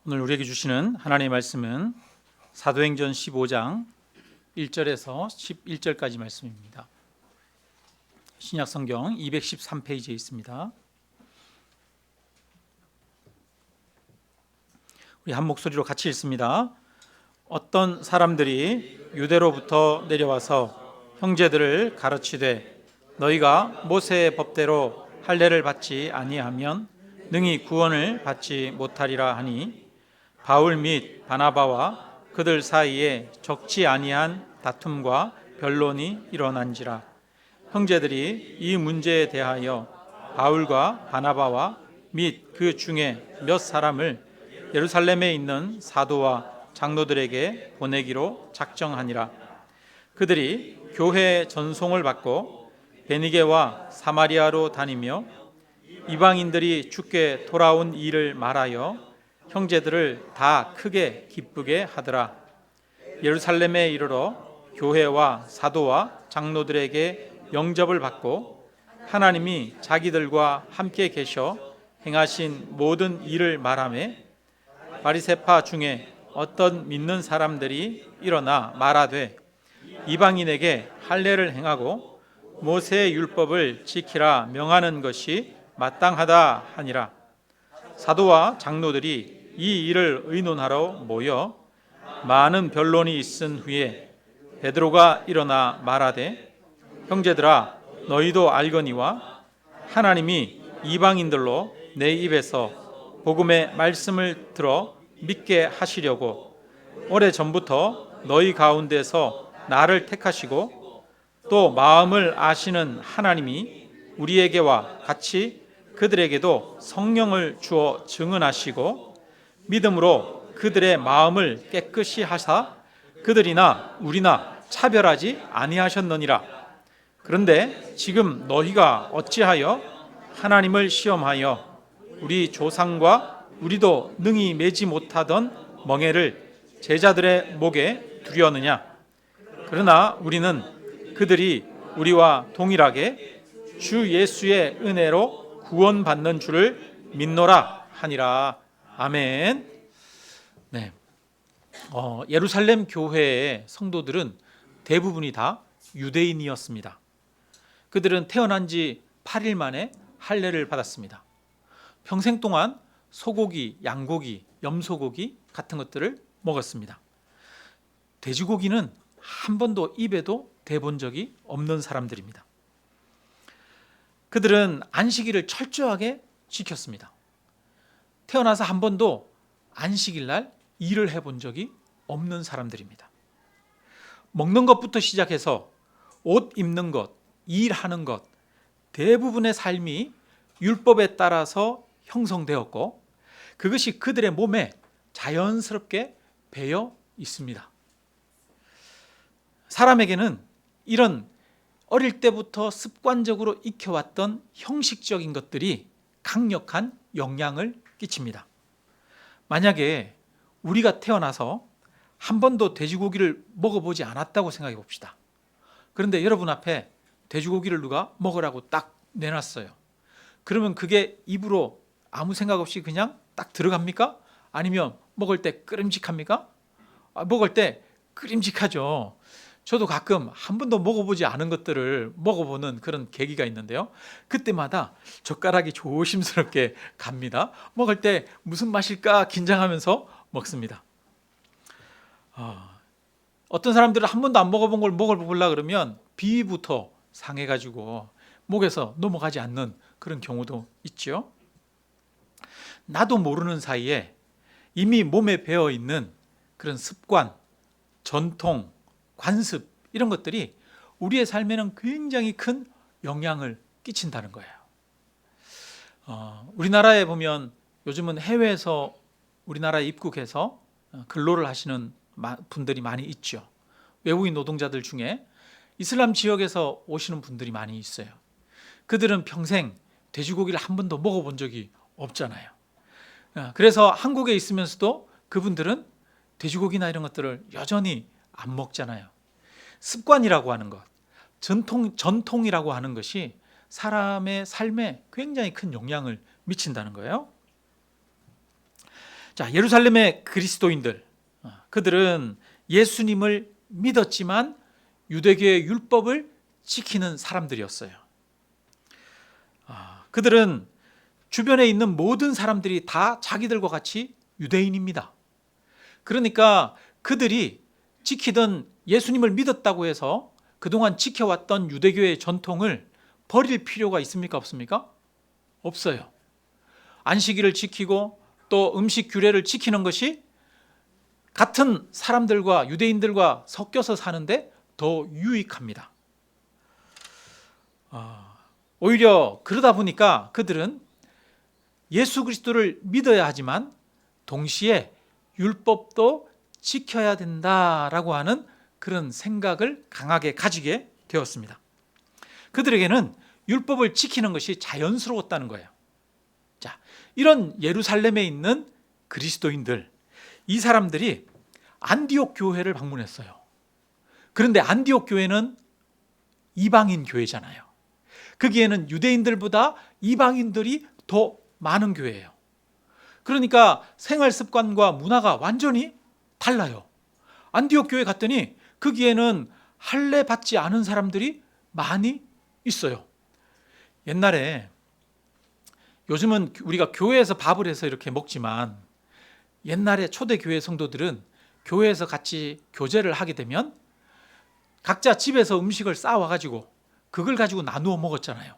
오늘 우리에게 주시는 하나님의 말씀은 사도행전 15장 1절에서 11절까지 말씀입니다. 신약성경 213페이지에 있습니다. 우리 한 목소리로 같이 읽습니다. 어떤 사람들이 유대로부터 내려와서 형제들을 가르치되 너희가 모세의 법대로 할례를 받지 아니하면 능히 구원을 받지 못하리라 하니 바울 및 바나바와 그들 사이에 적지 아니한 다툼과 변론이 일어난지라. 형제들이 이 문제에 대하여 바울과 바나바와 및 그 중에 몇 사람을 예루살렘에 있는 사도와 장로들에게 보내기로 작정하니라. 그들이 교회의 전송을 받고 베니게와 사마리아로 다니며 이방인들이 주께 돌아온 일을 말하여 형제들을 다 크게 기쁘게 하더라. 예루살렘에 이르러 교회와 사도와 장로들에게 영접을 받고 하나님이 자기들과 함께 계셔 행하신 모든 일을 말하며 바리새파 중에 어떤 믿는 사람들이 일어나 말하되 이방인에게 할례를 행하고 모세의 율법을 지키라 명하는 것이 마땅하다 하니라. 사도와 장로들이 이 일을 의논하러 모여 많은 변론이 있은 후에 베드로가 일어나 말하되 형제들아 너희도 알거니와 하나님이 이방인들로 내 입에서 복음의 말씀을 들어 믿게 하시려고 오래전부터 너희 가운데서 나를 택하시고 또 마음을 아시는 하나님이 우리에게와 같이 그들에게도 성령을 주어 증언하시고 믿음으로 그들의 마음을 깨끗이 하사 그들이나 우리나 차별하지 아니하셨느니라. 그런데 지금 너희가 어찌하여 하나님을 시험하여 우리 조상과 우리도 능히 매지 못하던 멍에를 제자들의 목에 두려느냐. 그러나 우리는 그들이 우리와 동일하게 주 예수의 은혜로 구원받는 줄을 믿노라 하니라. 아멘. 네. 예루살렘 교회의 성도들은 대부분이 다 유대인이었습니다. 그들은 태어난 지 8일 만에 할례를 받았습니다. 평생 동안 소고기, 양고기, 염소고기 같은 것들을 먹었습니다. 돼지고기는 한 번도 입에도 대본 적이 없는 사람들입니다. 그들은 안식일을 철저하게 지켰습니다. 태어나서 한 번도 안식일 날 일을 해본 적이 없는 사람들입니다. 먹는 것부터 시작해서 옷 입는 것, 일하는 것, 대부분의 삶이 율법에 따라서 형성되었고 그것이 그들의 몸에 자연스럽게 배어 있습니다. 사람에게는 이런 어릴 때부터 습관적으로 익혀왔던 형식적인 것들이 강력한 영향을 끼칩니다. 만약에 우리가 태어나서 한 번도 돼지고기를 먹어보지 않았다고 생각해 봅시다. 그런데 여러분 앞에 돼지고기를 누가 먹으라고 딱 내놨어요. 그러면 그게 입으로 아무 생각 없이 그냥 딱 들어갑니까? 아니면 먹을 때 끄림직합니까? 먹을 때 끄림직하죠. 저도 가끔 한 번도 먹어보지 않은 것들을 먹어보는 그런 계기가 있는데요. 그때마다 젓가락이 조심스럽게 갑니다. 먹을 때 무슨 맛일까 긴장하면서 먹습니다. 어떤 사람들은 한 번도 안 먹어본 걸 먹어보려고 그러면 비위부터 상해가지고 목에서 넘어가지 않는 그런 경우도 있죠. 나도 모르는 사이에 이미 몸에 배어있는 그런 습관, 전통, 관습 이런 것들이 우리의 삶에는 굉장히 큰 영향을 끼친다는 거예요. 우리나라에 보면 요즘은 해외에서 우리나라에 입국해서 근로를 하시는 분들이 많이 있죠. 외국인 노동자들 중에 이슬람 지역에서 오시는 분들이 많이 있어요. 그들은 평생 돼지고기를 한 번도 먹어본 적이 없잖아요. 그래서 한국에 있으면서도 그분들은 돼지고기나 이런 것들을 여전히 안 먹잖아요. 습관이라고 하는 것, 전통이라고 하는 것이 사람의 삶에 굉장히 큰 영향을 미친다는 거예요. 자, 예루살렘의 그리스도인들, 그들은 예수님을 믿었지만 유대교의 율법을 지키는 사람들이었어요. 그들은 주변에 있는 모든 사람들이 다 자기들과 같이 유대인입니다. 그러니까 그들이 지키던 예수님을 믿었다고 해서 그동안 지켜왔던 유대교의 전통을 버릴 필요가 있습니까? 없습니까? 없어요. 안식일을 지키고 또 음식 규례를 지키는 것이 같은 사람들과 유대인들과 섞여서 사는데 더 유익합니다. 오히려 그러다 보니까 그들은 예수 그리스도를 믿어야 하지만 동시에 율법도 지켜야 된다라고 하는 그런 생각을 강하게 가지게 되었습니다. 그들에게는 율법을 지키는 것이 자연스러웠다는 거예요. 자, 이런 예루살렘에 있는 그리스도인들, 이 사람들이 안디옥 교회를 방문했어요. 그런데 안디옥 교회는 이방인 교회잖아요. 거기에는 유대인들보다 이방인들이 더 많은 교회예요. 그러니까 생활 습관과 문화가 완전히 달라요. 안디옥 교회 갔더니 거기에는 할례 받지 않은 사람들이 많이 있어요. 옛날에, 요즘은 우리가 교회에서 밥을 해서 이렇게 먹지만 옛날에 초대교회 성도들은 교회에서 같이 교제를 하게 되면 각자 집에서 음식을 싸와가지고 그걸 가지고 나누어 먹었잖아요.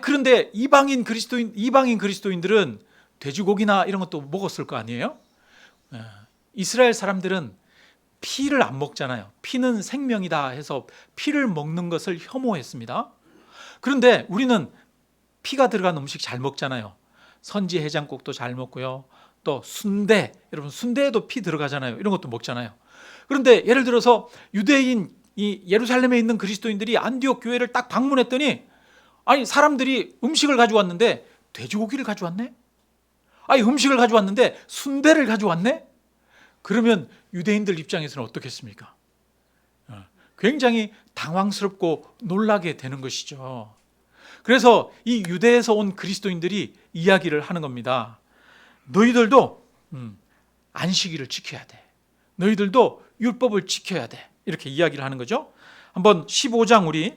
그런데 이방인 그리스도인들은 돼지고기나 이런 것도 먹었을 거 아니에요? 이스라엘 사람들은 피를 안 먹잖아요. 피는 생명이다 해서 피를 먹는 것을 혐오했습니다. 그런데 우리는 피가 들어간 음식 잘 먹잖아요. 선지 해장국도 잘 먹고요. 또 순대, 여러분 순대에도 피 들어가잖아요. 이런 것도 먹잖아요. 그런데 예를 들어서 유대인, 이 예루살렘에 있는 그리스도인들이 안디옥 교회를 딱 방문했더니 사람들이 음식을 가져왔는데 돼지고기를 가져왔네? 음식을 가져왔는데 순대를 가져왔네? 그러면 유대인들 입장에서는 어떻겠습니까? 굉장히 당황스럽고 놀라게 되는 것이죠. 그래서 이 유대에서 온 그리스도인들이 이야기를 하는 겁니다. 너희들도 안식일을 지켜야 돼. 너희들도 율법을 지켜야 돼. 이렇게 이야기를 하는 거죠. 한번 15장 우리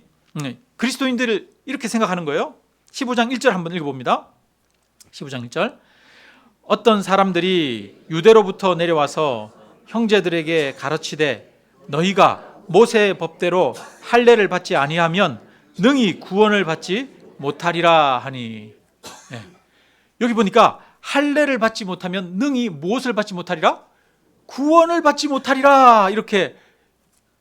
그리스도인들을 이렇게 생각하는 거예요. 15장 1절 한번 읽어봅니다. 15장 1절. 어떤 사람들이 유대로부터 내려와서 형제들에게 가르치되 너희가 모세의 법대로 할례를 받지 아니하면 능히 구원을 받지 못하리라 하니. 여기 보니까 할례를 받지 못하면 능히 무엇을 받지 못하리라? 구원을 받지 못하리라. 이렇게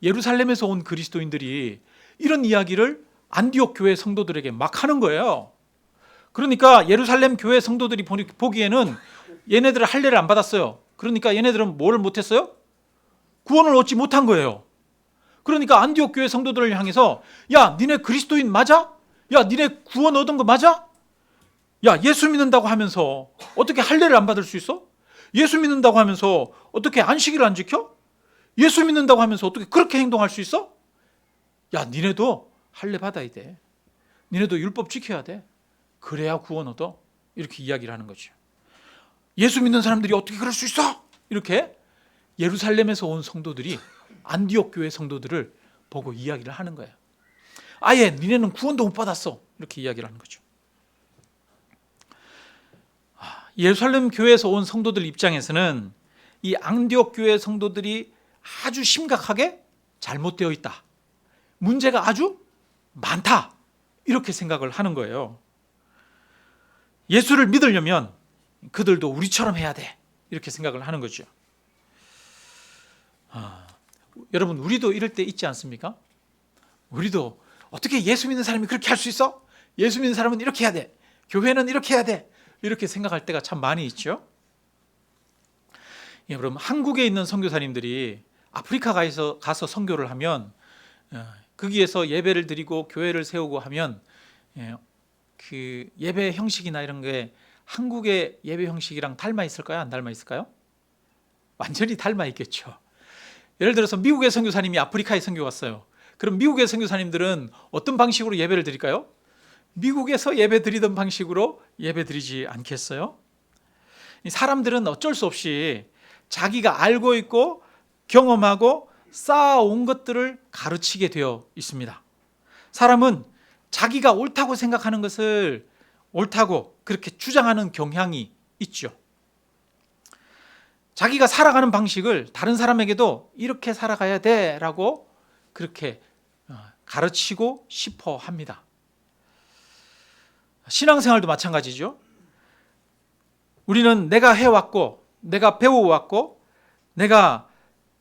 예루살렘에서 온 그리스도인들이 이런 이야기를 안디옥 교회 성도들에게 막 하는 거예요. 그러니까 예루살렘 교회 성도들이 보기에는 얘네들은 할례를 안 받았어요. 그러니까 얘네들은 뭘 못했어요? 구원을 얻지 못한 거예요. 그러니까 안디옥 교회 성도들을 향해서 야, 니네 그리스도인 맞아? 야, 니네 구원 얻은 거 맞아? 야, 예수 믿는다고 하면서 어떻게 할례를 안 받을 수 있어? 예수 믿는다고 하면서 어떻게 안식일을 안 지켜? 예수 믿는다고 하면서 어떻게 그렇게 행동할 수 있어? 야, 니네도 할례 받아야 돼. 니네도 율법 지켜야 돼. 그래야 구원 얻어. 이렇게 이야기를 하는 거죠. 예수 믿는 사람들이 어떻게 그럴 수 있어? 이렇게 예루살렘에서 온 성도들이 안디옥 교회 성도들을 보고 이야기를 하는 거예요. 아예 니네는 구원도 못 받았어. 이렇게 이야기를 하는 거죠. 예루살렘 교회에서 온 성도들 입장에서는 이 안디옥 교회 성도들이 아주 심각하게 잘못되어 있다. 문제가 아주 많다. 이렇게 생각을 하는 거예요. 예수를 믿으려면 그들도 우리처럼 해야 돼. 이렇게 생각을 하는 거죠. 여러분, 우리도 이럴 때 있지 않습니까? 우리도 어떻게 예수 믿는 사람이 그렇게 할 수 있어? 예수 믿는 사람은 이렇게 해야 돼. 교회는 이렇게 해야 돼. 이렇게 생각할 때가 참 많이 있죠. 여러분, 한국에 있는 선교사님들이 아프리카 가서 선교를 하면 거기에서 예배를 드리고 교회를 세우고 하면 그 예배 형식이나 이런 게 한국의 예배 형식이랑 닮아 있을까요? 안 닮아 있을까요? 완전히 닮아 있겠죠. 예를 들어서 미국의 선교사님이 아프리카에 선교 갔어요. 그럼 미국의 선교사님들은 어떤 방식으로 예배를 드릴까요? 미국에서 예배 드리던 방식으로 예배 드리지 않겠어요? 사람들은 어쩔 수 없이 자기가 알고 있고 경험하고 쌓아온 것들을 가르치게 되어 있습니다. 사람은 자기가 옳다고 생각하는 것을 옳다고 그렇게 주장하는 경향이 있죠. 자기가 살아가는 방식을 다른 사람에게도 이렇게 살아가야 돼라고 그렇게 가르치고 싶어 합니다. 신앙생활도 마찬가지죠. 우리는 내가 해왔고 내가 배워왔고 내가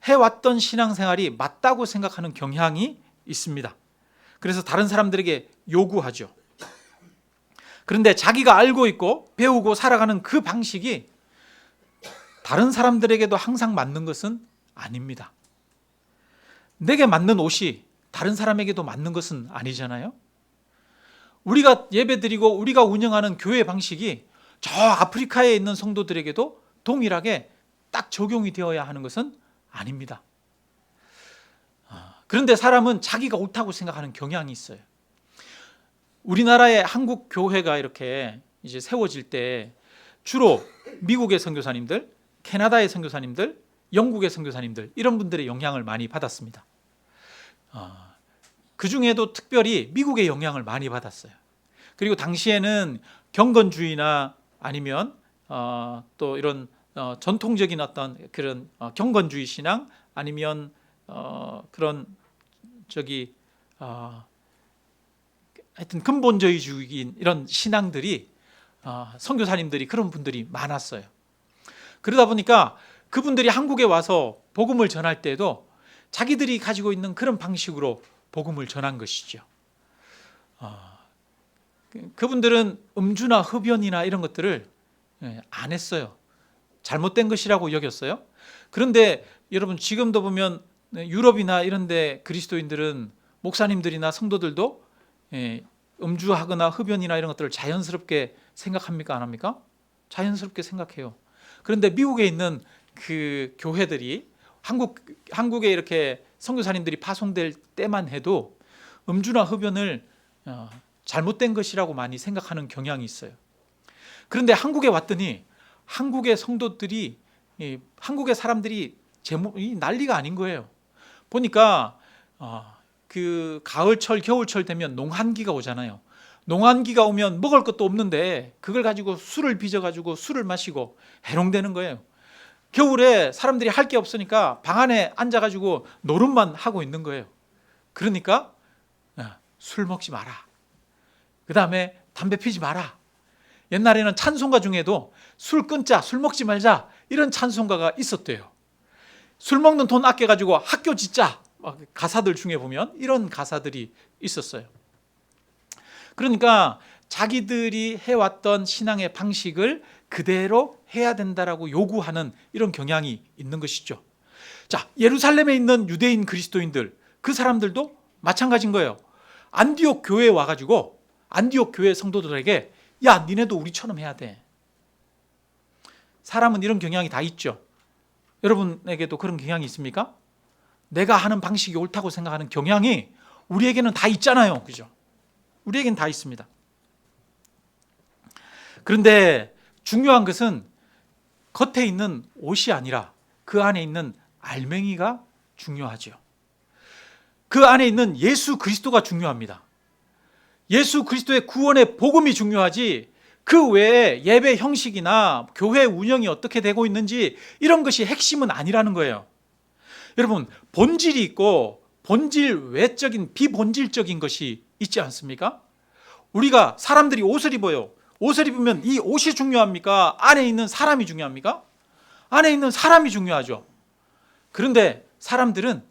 해왔던 신앙생활이 맞다고 생각하는 경향이 있습니다. 그래서 다른 사람들에게 요구하죠. 그런데 자기가 알고 있고 배우고 살아가는 그 방식이 다른 사람들에게도 항상 맞는 것은 아닙니다. 내게 맞는 옷이 다른 사람에게도 맞는 것은 아니잖아요. 우리가 예배드리고 우리가 운영하는 교회 방식이 저 아프리카에 있는 성도들에게도 동일하게 딱 적용이 되어야 하는 것은 아닙니다. 그런데 사람은 자기가 옳다고 생각하는 경향이 있어요. 우리나라의 한국 교회가 이렇게 이제 세워질 때 주로 미국의 선교사님들, 캐나다의 선교사님들, 영국의 선교사님들 이런 분들의 영향을 많이 받았습니다. 그 중에도 특별히 미국의 영향을 많이 받았어요. 그리고 당시에는 경건주의나 아니면 또 이런 전통적인 어떤 그런 경건주의 신앙 아니면 그런 하여튼 근본주의적인 이런 신앙들이 선교사님들이 그런 분들이 많았어요. 그러다 보니까 그분들이 한국에 와서 복음을 전할 때도 자기들이 가지고 있는 그런 방식으로 복음을 전한 것이죠. 그분들은 음주나 흡연이나 이런 것들을 안 했어요. 잘못된 것이라고 여겼어요. 그런데 여러분 지금도 보면 유럽이나 이런 데 그리스도인들은 목사님들이나 성도들도 음주하거나 흡연이나 이런 것들을 자연스럽게 생각합니까? 안 합니까? 자연스럽게 생각해요. 그런데 미국에 있는 그 교회들이 한국에 이렇게 선교사님들이 파송될 때만 해도 음주나 흡연을 잘못된 것이라고 많이 생각하는 경향이 있어요. 그런데 한국에 왔더니 한국의 성도들이 한국의 사람들이 난리가 아닌 거예요. 보니까 그 가을철 겨울철 되면 농한기가 오잖아요. 농한기가 오면 먹을 것도 없는데 그걸 가지고 술을 빚어가지고 술을 마시고 해롱되는 거예요. 겨울에 사람들이 할 게 없으니까 방 안에 앉아가지고 노름만 하고 있는 거예요. 그러니까 술 먹지 마라. 그 다음에 담배 피지 마라. 옛날에는 찬송가 중에도 술 끊자, 술 먹지 말자 이런 찬송가가 있었대요. 술 먹는 돈 아껴가지고 학교 짓자 가사들 중에 보면 이런 가사들이 있었어요. 그러니까 자기들이 해왔던 신앙의 방식을 그대로 해야 된다라고 요구하는 이런 경향이 있는 것이죠. 자, 예루살렘에 있는 유대인 그리스도인들 그 사람들도 마찬가지인 거예요. 안디옥 교회에 와가지고 안디옥 교회 성도들에게 야, 니네도 우리처럼 해야 돼. 사람은 이런 경향이 다 있죠. 여러분에게도 그런 경향이 있습니까? 내가 하는 방식이 옳다고 생각하는 경향이 우리에게는 다 있잖아요. 그죠? 우리에게는 다 있습니다. 그런데 중요한 것은 겉에 있는 옷이 아니라 그 안에 있는 알맹이가 중요하죠. 그 안에 있는 예수 그리스도가 중요합니다. 예수 그리스도의 구원의 복음이 중요하지 그 외에 예배 형식이나 교회 운영이 어떻게 되고 있는지 이런 것이 핵심은 아니라는 거예요. 여러분, 본질이 있고 본질 외적인 비본질적인 것이 있지 않습니까? 우리가 사람들이 옷을 입어요. 옷을 입으면 이 옷이 중요합니까? 안에 있는 사람이 중요합니까? 안에 있는 사람이 중요하죠. 그런데 사람들은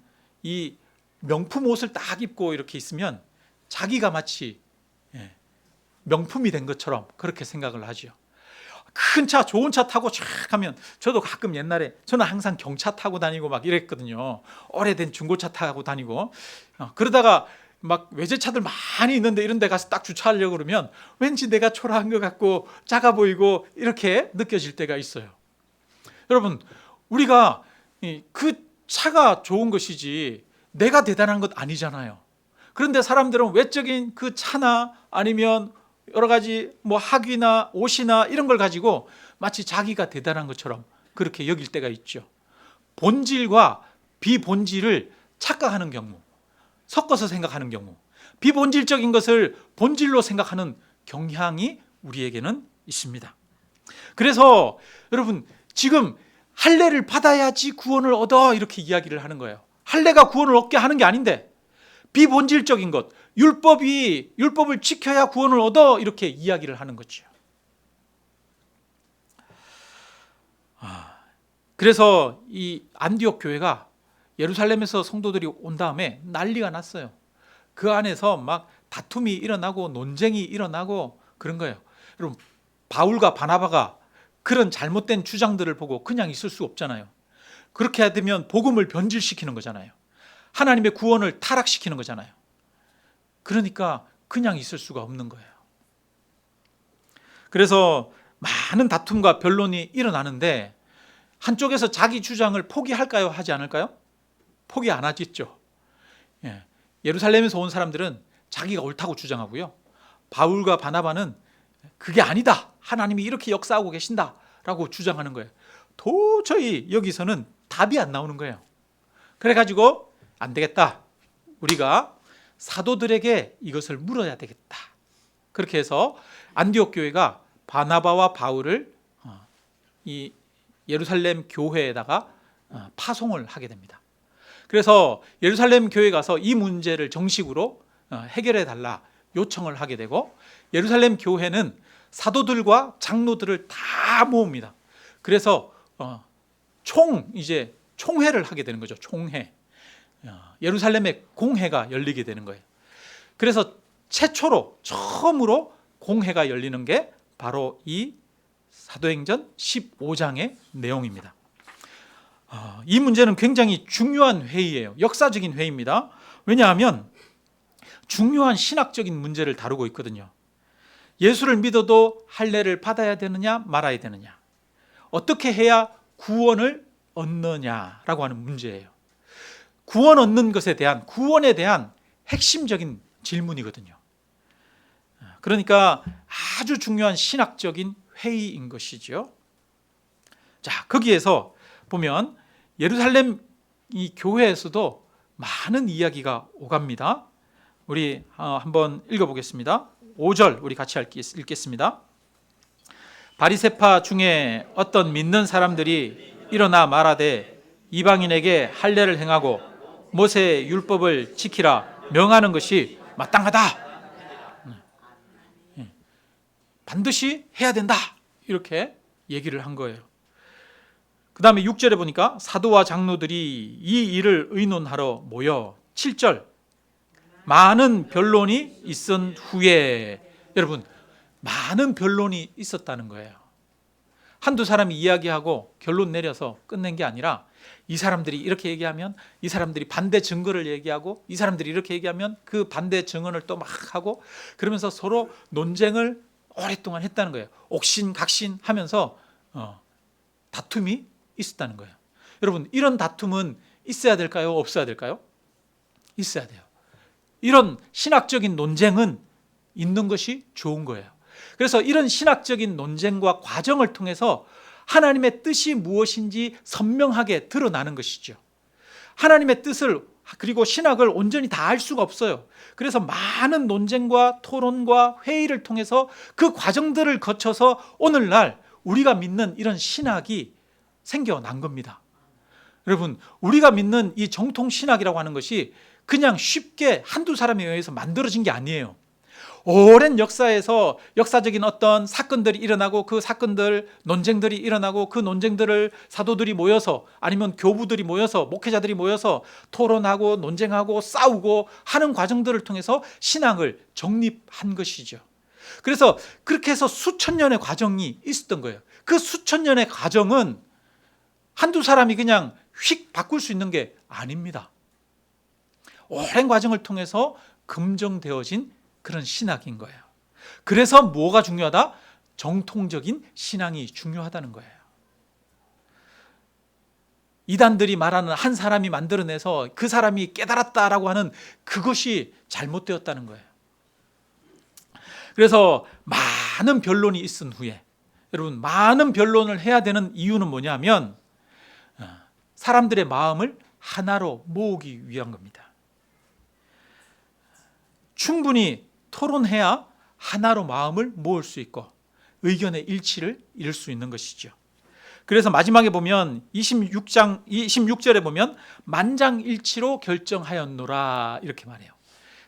이 명품 옷을 딱 입고 이렇게 있으면 자기가 마치 명품이 된 것처럼 그렇게 생각을 하죠. 큰 차, 좋은 차 타고 쫙 가면 저도 가끔 옛날에 저는 항상 경차 타고 다니고 막 이랬거든요. 오래된 중고차 타고 다니고 그러다가 막 외제차들 많이 있는데 이런 데 가서 딱 주차하려고 그러면 왠지 내가 초라한 것 같고 작아 보이고 이렇게 느껴질 때가 있어요. 여러분, 우리가 그 차가 좋은 것이지 내가 대단한 것 아니잖아요. 그런데 사람들은 외적인 그 차나 아니면 여러 가지 학위나 옷이나 이런 걸 가지고 마치 자기가 대단한 것처럼 그렇게 여길 때가 있죠. 본질과 비본질을 착각하는 경우, 섞어서 생각하는 경우, 비본질적인 것을 본질로 생각하는 경향이 우리에게는 있습니다. 그래서 여러분, 지금 할례를 받아야지 구원을 얻어 이렇게 이야기를 하는 거예요. 할례가 구원을 얻게 하는 게 아닌데 비본질적인 것, 율법을 지켜야 구원을 얻어 이렇게 이야기를 하는 거죠. 그래서 이 안디옥 교회가 예루살렘에서 성도들이 온 다음에 난리가 났어요. 그 안에서 막 다툼이 일어나고 논쟁이 일어나고 그런 거예요. 여러분, 바울과 바나바가 그런 잘못된 주장들을 보고 그냥 있을 수 없잖아요. 그렇게 되면 복음을 변질시키는 거잖아요. 하나님의 구원을 타락시키는 거잖아요. 그러니까 그냥 있을 수가 없는 거예요. 그래서 많은 다툼과 변론이 일어나는데 한쪽에서 자기 주장을 포기할까요? 하지 않을까요? 포기 안 하겠죠. 예루살렘에서 온 사람들은 자기가 옳다고 주장하고요. 바울과 바나바는 그게 아니다. 하나님이 이렇게 역사하고 계신다라고 주장하는 거예요. 도저히 여기서는 답이 안 나오는 거예요. 그래가지고 안 되겠다. 우리가 사도들에게 이것을 물어야 되겠다. 그렇게 해서 안디옥 교회가 바나바와 바울을 이 예루살렘 교회에다가 파송을 하게 됩니다. 그래서 예루살렘 교회에 가서 이 문제를 정식으로 해결해 달라 요청을 하게 되고, 예루살렘 교회는 사도들과 장로들을 다 모읍니다. 그래서 총회를 하게 되는 거죠. 총회. 예루살렘의 공회가 열리게 되는 거예요. 그래서 처음으로 공회가 열리는 게 바로 이 사도행전 15장의 내용입니다. 이 문제는 굉장히 중요한 회의예요. 역사적인 회의입니다. 왜냐하면 중요한 신학적인 문제를 다루고 있거든요. 예수를 믿어도 할례를 받아야 되느냐 말아야 되느냐, 어떻게 해야 구원을 얻느냐라고 하는 문제예요. 구원 얻는 것에 대한, 구원에 대한 핵심적인 질문이거든요. 그러니까 아주 중요한 신학적인 회의인 것이죠. 자, 거기에서 보면 예루살렘 이 교회에서도 많은 이야기가 오갑니다. 우리 한번 읽어보겠습니다. 5절 우리 같이 읽겠습니다. 바리새파 중에 어떤 믿는 사람들이 일어나 말하되 이방인에게 할례를 행하고 모세의 율법을 지키라 명하는 것이 마땅하다. 반드시 해야 된다. 이렇게 얘기를 한 거예요. 그 다음에 6절에 보니까 사도와 장로들이 이 일을 의논하러 모여 7절 많은 변론이 있은 후에, 여러분, 많은 변론이 있었다는 거예요. 한두 사람이 이야기하고 결론 내려서 끝낸 게 아니라 이 사람들이 이렇게 얘기하면 이 사람들이 반대 증거를 얘기하고 이 사람들이 이렇게 얘기하면 그 반대 증언을 또 막 하고 그러면서 서로 논쟁을 오랫동안 했다는 거예요. 옥신각신 하면서 다툼이 있었다는 거예요. 여러분, 이런 다툼은 있어야 될까요? 없어야 될까요? 있어야 돼요. 이런 신학적인 논쟁은 있는 것이 좋은 거예요. 그래서 이런 신학적인 논쟁과 과정을 통해서 하나님의 뜻이 무엇인지 선명하게 드러나는 것이죠. 하나님의 뜻을 그리고 신학을 온전히 다 알 수가 없어요. 그래서 많은 논쟁과 토론과 회의를 통해서 그 과정들을 거쳐서 오늘날 우리가 믿는 이런 신학이 생겨난 겁니다. 여러분, 우리가 믿는 이 정통 신학이라고 하는 것이 그냥 쉽게 한두 사람에 의해서 만들어진 게 아니에요. 오랜 역사에서 역사적인 어떤 사건들이 일어나고 그 사건들, 논쟁들이 일어나고 그 논쟁들을 사도들이 모여서 아니면 교부들이 모여서 목회자들이 모여서 토론하고 논쟁하고 싸우고 하는 과정들을 통해서 신앙을 정립한 것이죠. 그래서 그렇게 해서 수천 년의 과정이 있었던 거예요. 그 수천 년의 과정은 한두 사람이 그냥 휙 바꿀 수 있는 게 아닙니다. 오랜 과정을 통해서 검증되어진 그런 신학인 거예요. 그래서 뭐가 중요하다? 정통적인 신앙이 중요하다는 거예요. 이단들이 말하는 한 사람이 만들어내서 그 사람이 깨달았다라고 하는 그것이 잘못되었다는 거예요. 그래서 많은 변론이 있은 후에 여러분, 많은 변론을 해야 되는 이유는 뭐냐면 사람들의 마음을 하나로 모으기 위한 겁니다. 충분히 토론해야 하나로 마음을 모을 수 있고 의견의 일치를 이룰 수 있는 것이죠. 그래서 마지막에 보면 26절에 보면 만장일치로 결정하였노라 이렇게 말해요.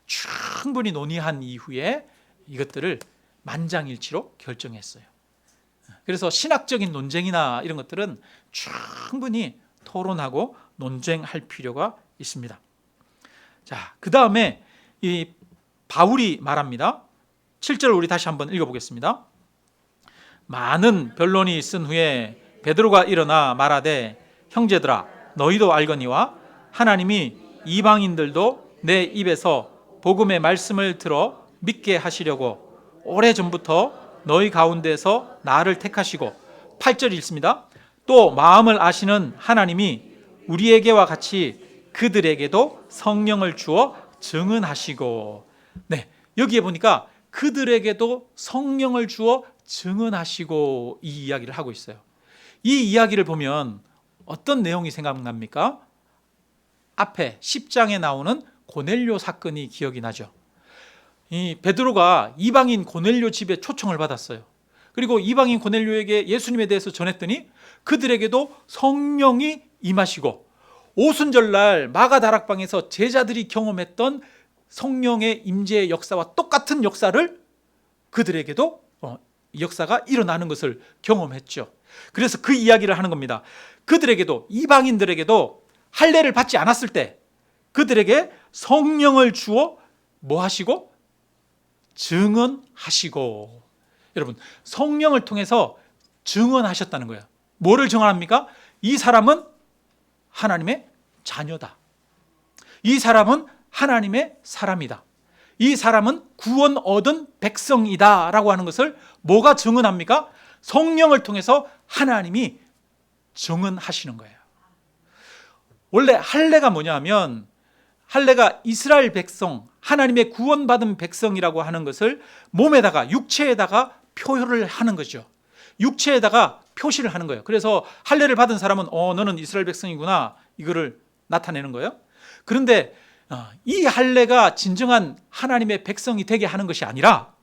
충분히 논의한 이후에 이것들을 만장일치로 결정했어요. 그래서 신학적인 논쟁이나 이런 것들은 충분히 토론하고 논쟁할 필요가 있습니다. 자, 그 다음에 이 바울이 말합니다. 7절 우리 다시 한번 읽어보겠습니다. 많은 변론이 있은 후에 베드로가 일어나 말하되 형제들아 너희도 알거니와 하나님이 이방인들도 내 입에서 복음의 말씀을 들어 믿게 하시려고 오래전부터 너희 가운데서 나를 택하시고 8절 읽습니다. 또 마음을 아시는 하나님이 우리에게와 같이 그들에게도 성령을 주어 증언하시고, 네, 여기에 보니까 그들에게도 성령을 주어 증언하시고 이 이야기를 하고 있어요. 이 이야기를 보면 어떤 내용이 생각납니까? 앞에 10장에 나오는 고넬료 사건이 기억이 나죠. 이 베드로가 이방인 고넬료 집에 초청을 받았어요. 그리고 이방인 고넬료에게 예수님에 대해서 전했더니 그들에게도 성령이 임하시고 오순절날 마가다락방에서 제자들이 경험했던 성령의 임재의 역사와 똑같은 역사를 그들에게도 역사가 일어나는 것을 경험했죠. 그래서 그 이야기를 하는 겁니다. 그들에게도, 이방인들에게도 할례를 받지 않았을 때 그들에게 성령을 주어 뭐 하시고? 증언하시고. 여러분, 성령을 통해서 증언하셨다는 거예요. 뭐를 증언합니까? 이 사람은 하나님의 자녀다. 이 사람은 하나님의 사람이다. 이 사람은 구원 얻은 백성이다 라고 하는 것을 뭐가 증언합니까? 성령을 통해서 하나님이 증언하시는 거예요. 원래 할례가 뭐냐면 할례가 이스라엘 백성, 하나님의 구원받은 백성이라고 하는 것을 몸에다가, 육체에다가 표현을 하는 거죠. 육체에다가 표시를 하는 거예요. 그래서 할례를 받은 사람은 너는 이스라엘 백성이구나, 이거를 나타내는 거예요. 그런데 이 할례가 진정한 하나님의 백성이 되게 하는 것이 아니라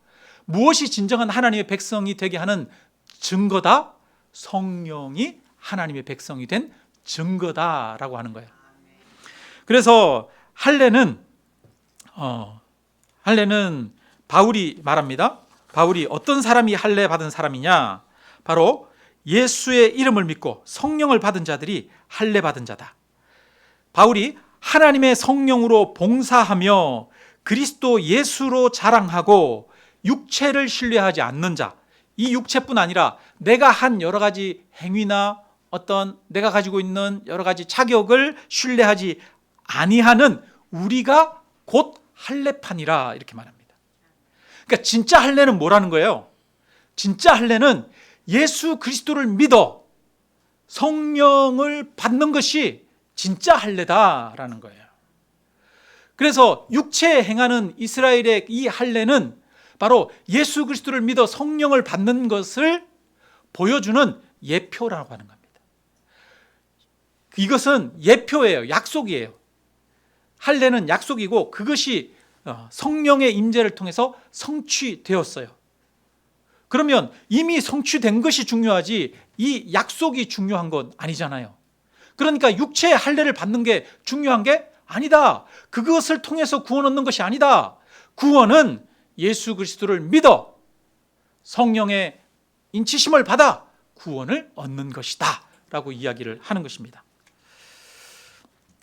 무엇이 진정한 하나님의 백성이 되게 하는 증거다? 성령이 하나님의 백성이 된 증거다라고 하는 거예요. 그래서 할례는 바울이 말합니다. 바울이 어떤 사람이 할례 받은 사람이냐? 바로 예수의 이름을 믿고 성령을 받은 자들이 할례 받은 자다. 바울이 하나님의 성령으로 봉사하며 그리스도 예수로 자랑하고 육체를 신뢰하지 않는 자, 이 육체뿐 아니라 내가 한 여러 가지 행위나 어떤 내가 가지고 있는 여러 가지 자격을 신뢰하지 아니하는 우리가 곧 할례판이라 이렇게 말합니다. 그러니까 진짜 할례는 뭐라는 거예요? 진짜 할례는 예수 그리스도를 믿어 성령을 받는 것이 진짜 할례다라는 거예요. 그래서 육체에 행하는 이스라엘의 이 할례는 바로 예수 그리스도를 믿어 성령을 받는 것을 보여주는 예표라고 하는 겁니다. 이것은 예표예요. 약속이에요. 할례는 약속이고 그것이 성령의 임재를 통해서 성취되었어요. 그러면 이미 성취된 것이 중요하지 이 약속이 중요한 건 아니잖아요. 그러니까 육체의 할례를 받는 게 중요한 게 아니다. 그것을 통해서 구원 얻는 것이 아니다. 구원은 예수 그리스도를 믿어 성령의 인치심을 받아 구원을 얻는 것이다 라고 이야기를 하는 것입니다.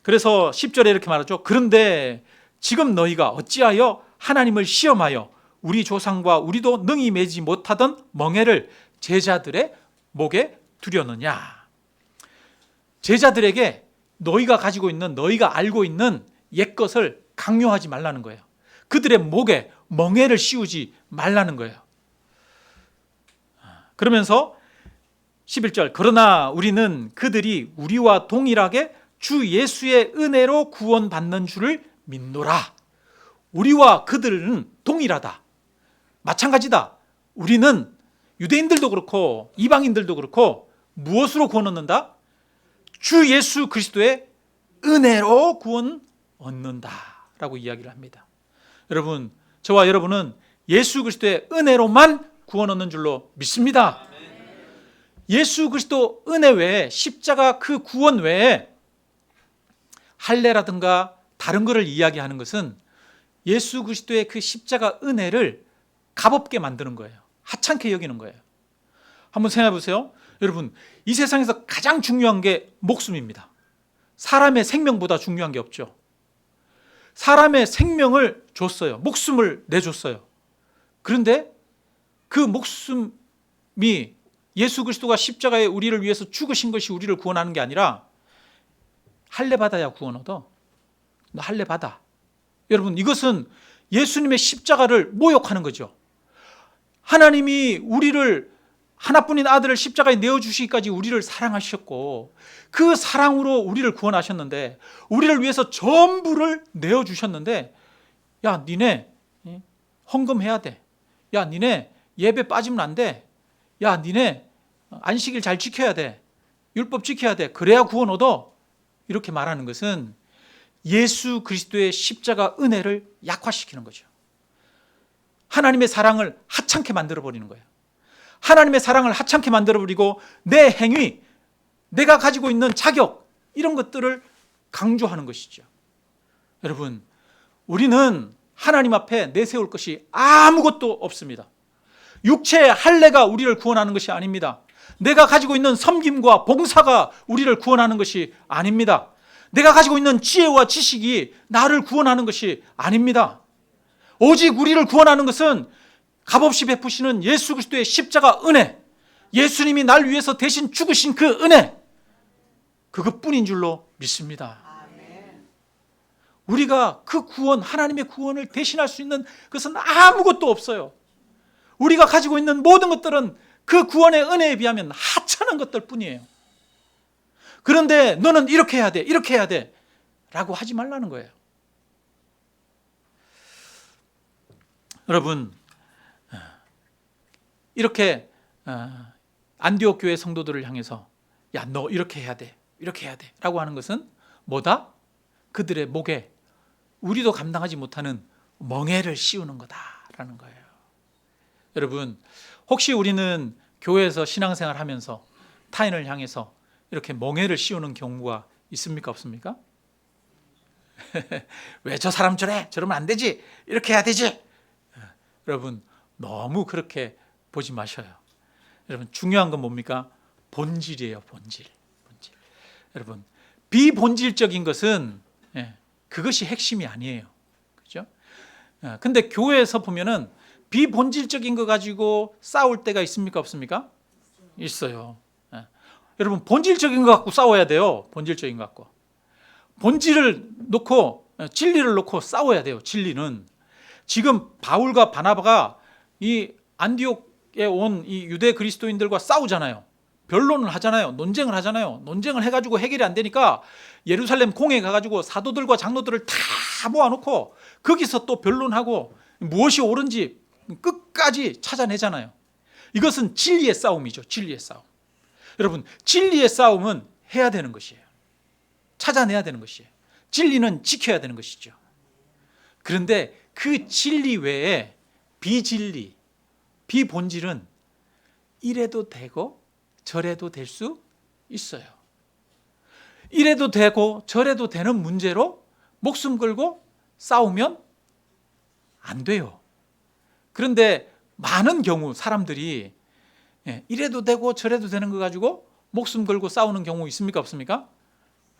그래서 10절에 이렇게 말하죠. 그런데 지금 너희가 어찌하여 하나님을 시험하여 우리 조상과 우리도 능히 매지 못하던 멍에를 제자들의 목에 두려느냐. 제자들에게 너희가 가지고 있는, 너희가 알고 있는 옛것을 강요하지 말라는 거예요. 그들의 목에 멍에를 씌우지 말라는 거예요. 그러면서 11절, 그러나 우리는 그들이 우리와 동일하게 주 예수의 은혜로 구원받는 줄을 믿노라. 우리와 그들은 동일하다. 마찬가지다. 우리는 유대인들도 그렇고 이방인들도 그렇고 무엇으로 구원 얻는다? 주 예수 그리스도의 은혜로 구원 얻는다라고 이야기를 합니다. 여러분, 저와 여러분은 예수 그리스도의 은혜로만 구원 얻는 줄로 믿습니다. 예수 그리스도 은혜 외에, 십자가 그 구원 외에 할례라든가 다른 것을 이야기하는 것은 예수 그리스도의 그 십자가 은혜를 값없게 만드는 거예요. 하찮게 여기는 거예요. 한번 생각해 보세요. 여러분, 이 세상에서 가장 중요한 게 목숨입니다. 사람의 생명보다 중요한 게 없죠. 사람의 생명을 줬어요. 목숨을 내줬어요. 그런데 그 목숨이 예수 그리스도가 십자가에 우리를 위해서 죽으신 것이 우리를 구원하는 게 아니라 할례 받아야 구원 얻어. 너 할례 받아. 여러분, 이것은 예수님의 십자가를 모욕하는 거죠. 하나님이 우리를 하나뿐인 아들을 십자가에 내어주시기까지 우리를 사랑하셨고 그 사랑으로 우리를 구원하셨는데 우리를 위해서 전부를 내어주셨는데 야, 니네 헌금해야 돼. 야, 니네 예배 빠지면 안 돼. 야, 니네 안식일 잘 지켜야 돼. 율법 지켜야 돼. 그래야 구원 얻어. 이렇게 말하는 것은 예수 그리스도의 십자가 은혜를 약화시키는 거죠. 하나님의 사랑을 하찮게 만들어버리는 거예요. 하나님의 사랑을 하찮게 만들어버리고 내 행위, 내가 가지고 있는 자격, 이런 것들을 강조하는 것이죠. 여러분, 우리는 하나님 앞에 내세울 것이 아무것도 없습니다. 육체의 할례가 우리를 구원하는 것이 아닙니다. 내가 가지고 있는 섬김과 봉사가 우리를 구원하는 것이 아닙니다. 내가 가지고 있는 지혜와 지식이 나를 구원하는 것이 아닙니다. 오직 우리를 구원하는 것은 값없이 베푸시는 예수 그리스도의 십자가 은혜, 예수님이 날 위해서 대신 죽으신 그 은혜, 그것뿐인 줄로 믿습니다. 우리가 그 구원, 하나님의 구원을 대신할 수 있는 것은 아무것도 없어요. 우리가 가지고 있는 모든 것들은 그 구원의 은혜에 비하면 하찮은 것들 뿐이에요. 그런데 너는 이렇게 해야 돼, 이렇게 해야 돼 라고 하지 말라는 거예요. 여러분, 이렇게 안디옥 교회 성도들을 향해서 야, 너 이렇게 해야 돼, 이렇게 해야 돼 라고 하는 것은 뭐다? 그들의 목에 우리도 감당하지 못하는 멍에를 씌우는 거다라는 거예요. 여러분, 혹시 우리는 교회에서 신앙생활 하면서 타인을 향해서 이렇게 멍에를 씌우는 경우가 있습니까, 없습니까? 왜 저 사람 저래? 저러면 안 되지, 이렇게 해야 되지. 여러분, 너무 그렇게 보지 마셔요. 여러분, 중요한 건 뭡니까? 본질이에요. 본질. 여러분, 비본질적인 것은 그것이 핵심이 아니에요. 그렇죠? 근데 교회에서 보면은 비본질적인 거 가지고 싸울 때가 있습니까, 없습니까? 있어요. 여러분, 본질적인 거 갖고 싸워야 돼요. 본질적인 거 갖고. 본질을 놓고, 진리를 놓고 싸워야 돼요. 진리는. 지금 바울과 바나바가 이 안디옥에 온 이 유대 그리스도인들과 싸우잖아요. 변론을 하잖아요. 논쟁을 하잖아요. 논쟁을 해가지고 해결이 안 되니까 예루살렘 공회에 가가지고 사도들과 장로들을 다 모아놓고 거기서 또 변론하고 무엇이 옳은지 끝까지 찾아내잖아요. 이것은 진리의 싸움이죠. 진리의 싸움. 여러분, 진리의 싸움은 해야 되는 것이에요. 찾아내야 되는 것이에요. 진리는 지켜야 되는 것이죠. 그런데 그 진리 외에 비진리, 비본질은 이래도 되고 저래도 될 수 있어요. 이래도 되고 저래도 되는 문제로 목숨 걸고 싸우면 안 돼요. 그런데 많은 경우 사람들이 이래도 되고 저래도 되는 거 가지고 목숨 걸고 싸우는 경우 있습니까, 없습니까?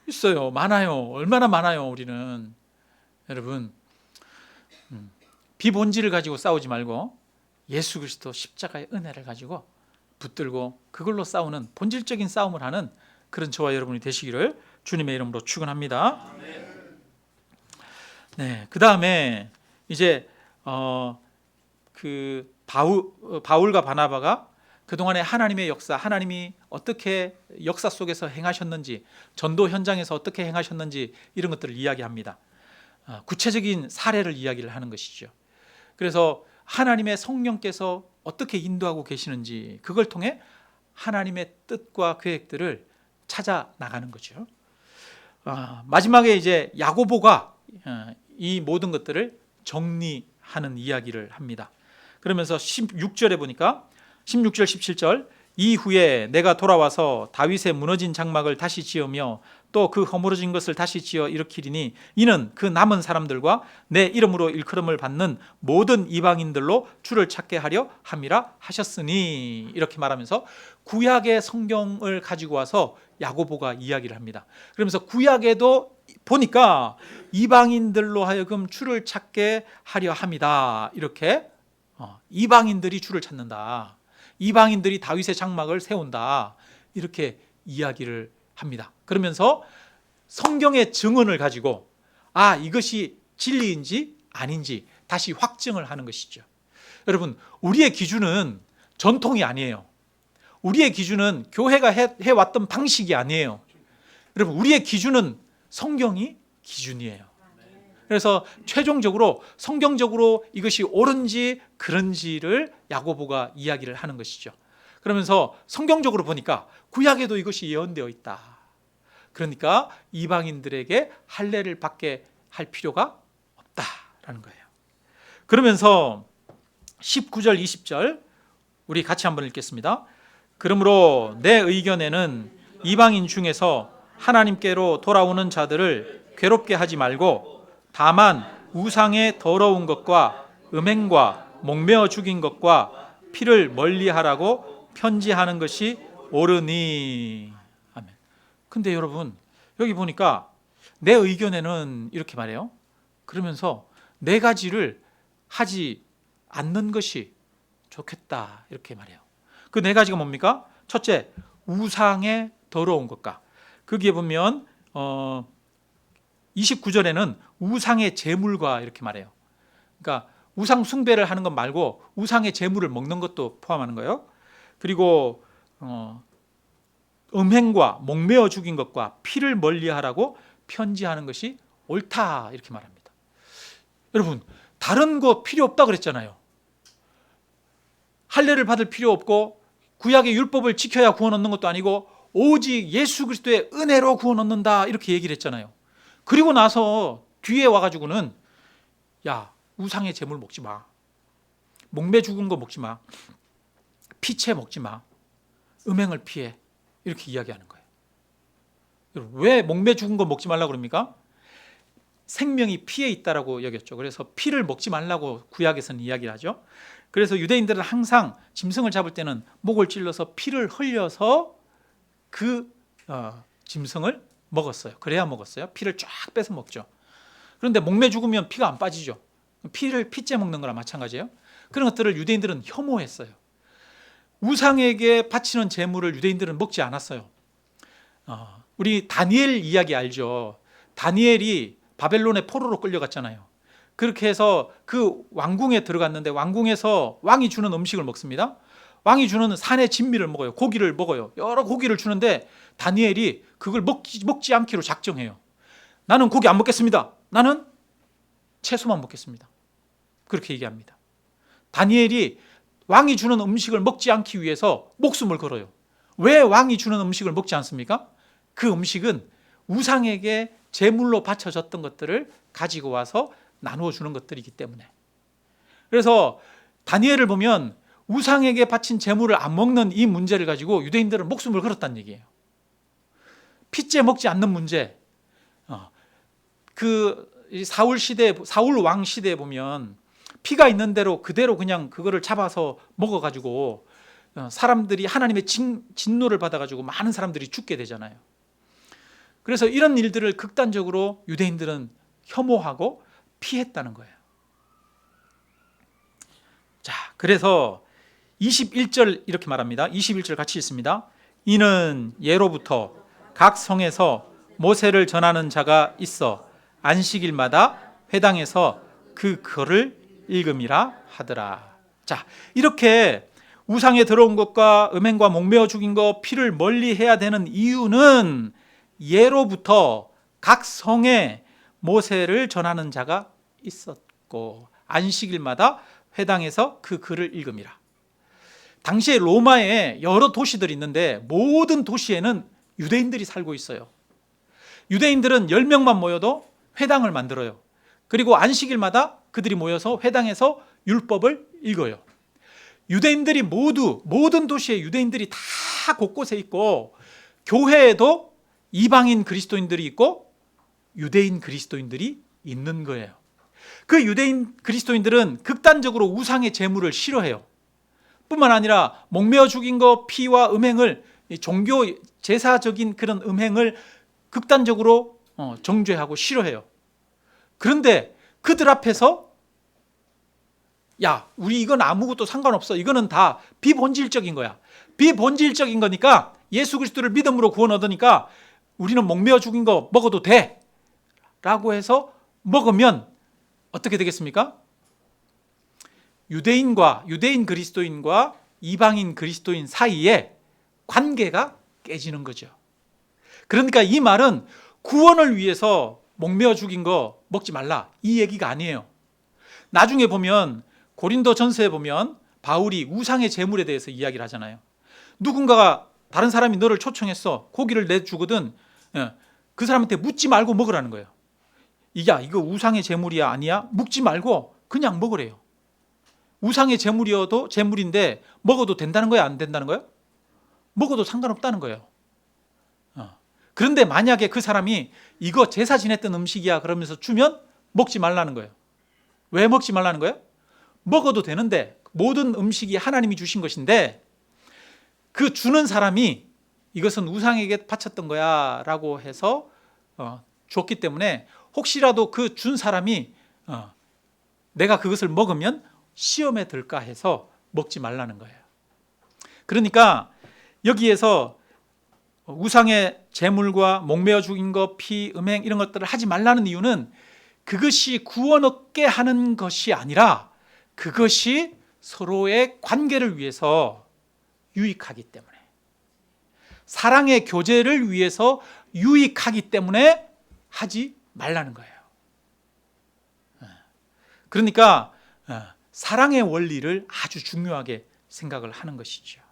있어요. 많아요. 얼마나 많아요, 우리는. 여러분, 비본질을 가지고 싸우지 말고 예수 그리스도 십자가의 은혜를 가지고 붙들고 그걸로 싸우는 본질적인 싸움을 하는 그런 저와 여러분이 되시기를 주님의 이름으로 축원합니다. 네, 그 다음에 이제 그 바울과 바나바가 그동안의 하나님의 역사, 하나님이 어떻게 역사 속에서 행하셨는지, 전도 현장에서 어떻게 행하셨는지 이런 것들을 이야기합니다. 구체적인 사례를 이야기를 하는 것이죠. 그래서 하나님의 성령께서 어떻게 인도하고 계시는지 그걸 통해 하나님의 뜻과 계획들을 찾아 나가는 거죠. 마지막에 이제 야고보가 이 모든 것들을 정리하는 이야기를 합니다. 그러면서 16절에 보니까 16절 17절 이후에 내가 돌아와서 다윗의 무너진 장막을 다시 지으며 또 그 허물어진 것을 다시 지어 일으키리니 이는 그 남은 사람들과 내 이름으로 일컬음을 받는 모든 이방인들로 주를 찾게 하려 함이라 하셨으니, 이렇게 말하면서 구약의 성경을 가지고 와서 야고보가 이야기를 합니다. 그러면서 구약에도 보니까 이방인들로 하여금 주를 찾게 하려 함이다. 이렇게 이방인들이 주를 찾는다, 이방인들이 다윗의 장막을 세운다, 이렇게 이야기를 합니다. 그러면서 성경의 증언을 가지고 이것이 진리인지 아닌지 다시 확증을 하는 것이죠. 여러분, 우리의 기준은 전통이 아니에요. 우리의 기준은 교회가 해왔던 방식이 아니에요. 여러분, 우리의 기준은 성경이 기준이에요. 그래서 최종적으로 성경적으로 이것이 옳은지 그른지를 야고보가 이야기를 하는 것이죠. 그러면서 성경적으로 보니까 구약에도 이것이 예언되어 있다. 그러니까 이방인들에게 할례를 받게 할 필요가 없다라는 거예요. 그러면서 19절 20절 우리 같이 한번 읽겠습니다. 그러므로 내 의견에는 이방인 중에서 하나님께로 돌아오는 자들을 괴롭게 하지 말고 다만 우상의 더러운 것과 음행과 목매어 죽인 것과 피를 멀리하라고 편지하는 것이 옳으니. 아멘. 근데 여러분, 여기 보니까 내 의견에는 이렇게 말해요. 그러면서 네 가지를 하지 않는 것이 좋겠다, 이렇게 말해요. 그 네 가지가 뭡니까? 첫째, 우상의 더러운 것과, 거기에 보면 29절에는 우상의 제물과 이렇게 말해요. 그러니까 우상 숭배를 하는 것 말고 우상의 제물을 먹는 것도 포함하는 거예요. 그리고 음행과 목매어 죽인 것과 피를 멀리하라고 편지하는 것이 옳다, 이렇게 말합니다. 여러분, 다른 거 필요 없다 그랬잖아요. 할례를 받을 필요 없고 구약의 율법을 지켜야 구원 얻는 것도 아니고 오직 예수 그리스도의 은혜로 구원 얻는다, 이렇게 얘기를 했잖아요. 그리고 나서 뒤에 와가지고는 야, 우상의 제물 먹지 마, 목매 죽은 거 먹지 마, 피채 먹지 마, 음행을 피해, 이렇게 이야기하는 거예요. 왜 목매 죽은 거 먹지 말라고 그럽니까? 생명이 피에 있다라고 여겼죠. 그래서 피를 먹지 말라고 구약에서는 이야기를 하죠. 그래서 유대인들은 항상 짐승을 잡을 때는 목을 찔러서 피를 흘려서 그 짐승을 먹었어요. 그래야 먹었어요. 피를 쫙 빼서 먹죠. 그런데 목매 죽으면 피가 안 빠지죠. 피째 먹는 거랑 마찬가지예요. 그런 것들을 유대인들은 혐오했어요. 우상에게 바치는 제물을 유대인들은 먹지 않았어요. 우리 다니엘 이야기 알죠? 다니엘이 바벨론의 포로로 끌려갔잖아요. 그렇게 해서 그 왕궁에 들어갔는데 왕궁에서 왕이 주는 음식을 먹습니다. 왕이 주는 산의 진미를 먹어요. 고기를 먹어요. 여러 고기를 주는데 다니엘이 그걸 먹지 않기로 작정해요. 나는 고기 안 먹겠습니다. 나는 채소만 먹겠습니다. 그렇게 얘기합니다. 다니엘이 왕이 주는 음식을 먹지 않기 위해서 목숨을 걸어요. 왜 왕이 주는 음식을 먹지 않습니까? 그 음식은 우상에게 제물로 바쳐졌던 것들을 가지고 와서 나누어 주는 것들이기 때문에. 그래서 다니엘을 보면 우상에게 바친 제물을 안 먹는 이 문제를 가지고 유대인들은 목숨을 걸었다는 얘기예요. 피째 먹지 않는 문제. 그 사울 왕 시대에 보면 피가 있는 대로 그대로 그냥 그거를 잡아서 먹어가지고 사람들이 하나님의 진노를 받아가지고 많은 사람들이 죽게 되잖아요. 그래서 이런 일들을 극단적으로 유대인들은 혐오하고 피했다는 거예요. 자, 그래서 21절 이렇게 말합니다. 21절 같이 읽습니다. 이는 예로부터 각 성에서 모세를 전하는 자가 있어 안식일마다 회당에서 그 글을 읽음이라 하더라. 자, 이렇게 우상에 들어온 것과 음행과 목매어 죽인 것, 피를 멀리 해야 되는 이유는 예로부터 각 성에 모세를 전하는 자가 있었고 안식일마다 회당에서 그 글을 읽음이라. 당시에 로마에 여러 도시들이 있는데 모든 도시에는 유대인들이 살고 있어요. 유대인들은 10명만 모여도 회당을 만들어요. 그리고 안식일마다 그들이 모여서 회당에서 율법을 읽어요. 유대인들이 모든 도시에 유대인들이 다 곳곳에 있고, 교회에도 이방인 그리스도인들이 있고 유대인 그리스도인들이 있는 거예요. 그 유대인 그리스도인들은 극단적으로 우상의 제물을 싫어해요. 뿐만 아니라 목매어 죽인 거, 피와 음행을, 종교 제사적인 그런 음행을 극단적으로 정죄하고 싫어해요. 그런데 그들 앞에서 야, 우리 이건 아무것도 상관없어. 이거는 다 비본질적인 거야. 비본질적인 거니까 예수 그리스도를 믿음으로 구원 얻으니까 우리는 목매어 죽인 거 먹어도 돼 라고 해서 먹으면 어떻게 되겠습니까? 유대인 그리스도인과 이방인 그리스도인 사이에 관계가 깨지는 거죠. 그러니까 이 말은 구원을 위해서 목매어 죽인 거 먹지 말라, 이 얘기가 아니에요. 나중에 보면 고린도 전서에 보면 바울이 우상의 제물에 대해서 이야기를 하잖아요. 누군가가, 다른 사람이 너를 초청했어, 고기를 내주거든, 그 사람한테 묻지 말고 먹으라는 거예요. 야, 이거 우상의 제물이야 아니야? 묻지 말고 그냥 먹으래요. 우상의 제물이어도 제물인데 먹어도 된다는 거야, 안 된다는 거예요? 먹어도 상관없다는 거예요. 그런데 만약에 그 사람이 이거 제사 지냈던 음식이야 그러면서 주면 먹지 말라는 거예요. 왜 먹지 말라는 거예요? 먹어도 되는데, 모든 음식이 하나님이 주신 것인데 그 주는 사람이 이것은 우상에게 바쳤던 거야 라고 해서 줬기 때문에 혹시라도 그 준 사람이 내가 그것을 먹으면 시험에 들까 해서 먹지 말라는 거예요. 그러니까 여기에서 우상의 제물과 목매어 죽인 것, 피, 음행 이런 것들을 하지 말라는 이유는 그것이 구원 얻게 하는 것이 아니라 그것이 서로의 관계를 위해서 유익하기 때문에, 사랑의 교제를 위해서 유익하기 때문에 하지 말라는 거예요. 그러니까 사랑의 원리를 아주 중요하게 생각을 하는 것이죠.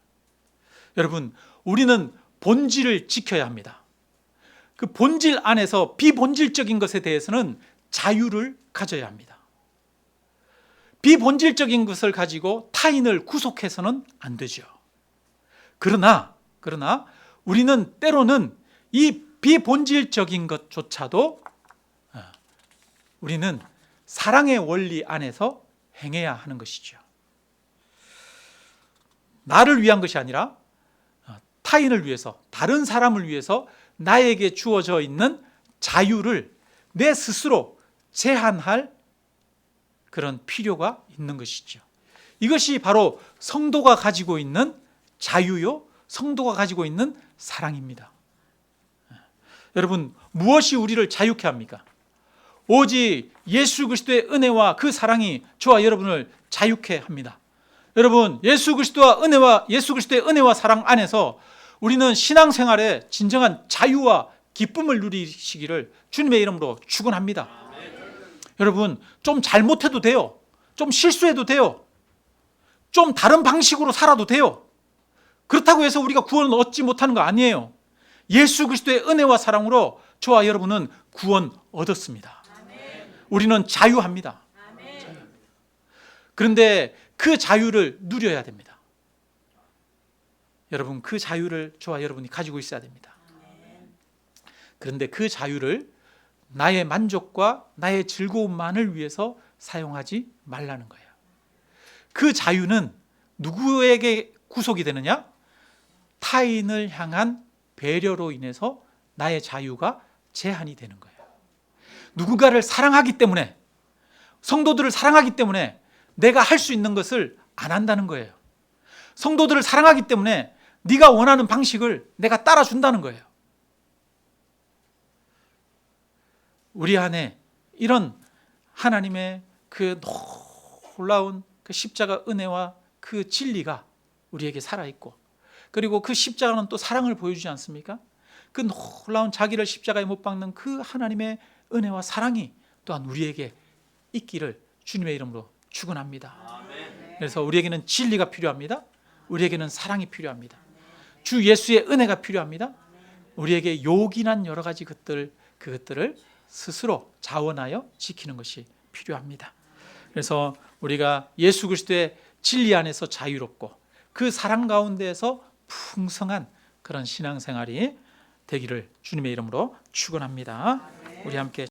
여러분, 우리는 본질을 지켜야 합니다. 그 본질 안에서 비본질적인 것에 대해서는 자유를 가져야 합니다. 비본질적인 것을 가지고 타인을 구속해서는 안 되죠. 그러나 우리는 때로는 이 비본질적인 것조차도 우리는 사랑의 원리 안에서 행해야 하는 것이죠. 나를 위한 것이 아니라 타인을 위해서, 다른 사람을 위해서 나에게 주어져 있는 자유를 내 스스로 제한할 그런 필요가 있는 것이죠. 이것이 바로 성도가 가지고 있는 자유요, 성도가 가지고 있는 사랑입니다. 여러분, 무엇이 우리를 자유케 합니까? 오직 예수 그리스도의 은혜와 그 사랑이 저와 여러분을 자유케 합니다. 여러분, 예수 그리스도의 은혜와 사랑 안에서 우리는 신앙생활에 진정한 자유와 기쁨을 누리시기를 주님의 이름으로 축원합니다. 여러분, 좀 잘못해도 돼요. 좀 실수해도 돼요. 좀 다른 방식으로 살아도 돼요. 그렇다고 해서 우리가 구원을 얻지 못하는 거 아니에요. 예수 그리스도의 은혜와 사랑으로 저와 여러분은 구원 얻었습니다. 우리는 자유합니다. 그런데 그 자유를 누려야 됩니다. 여러분, 그 자유를 저와 여러분이 가지고 있어야 됩니다. 그런데 그 자유를 나의 만족과 나의 즐거움만을 위해서 사용하지 말라는 거예요. 그 자유는 누구에게 구속이 되느냐? 타인을 향한 배려로 인해서 나의 자유가 제한이 되는 거예요. 누군가를 사랑하기 때문에, 성도들을 사랑하기 때문에 내가 할 수 있는 것을 안 한다는 거예요. 성도들을 사랑하기 때문에 네가 원하는 방식을 내가 따라준다는 거예요. 우리 안에 이런 하나님의 그 놀라운 그 십자가 은혜와 그 진리가 우리에게 살아있고, 그리고 그 십자가는 또 사랑을 보여주지 않습니까? 그 놀라운 자기를 십자가에 못 박는 그 하나님의 은혜와 사랑이 또한 우리에게 있기를 주님의 이름으로 축원합니다. 그래서 우리에게는 진리가 필요합니다. 우리에게는 사랑이 필요합니다. 주 예수의 은혜가 필요합니다. 우리에게 요긴한 여러 가지 그것들을 스스로 자원하여 지키는 것이 필요합니다. 그래서 우리가 예수 그리스도의 진리 안에서 자유롭고 그 사랑 가운데에서 풍성한 그런 신앙생활이 되기를 주님의 이름으로 축원합니다. 우리 함께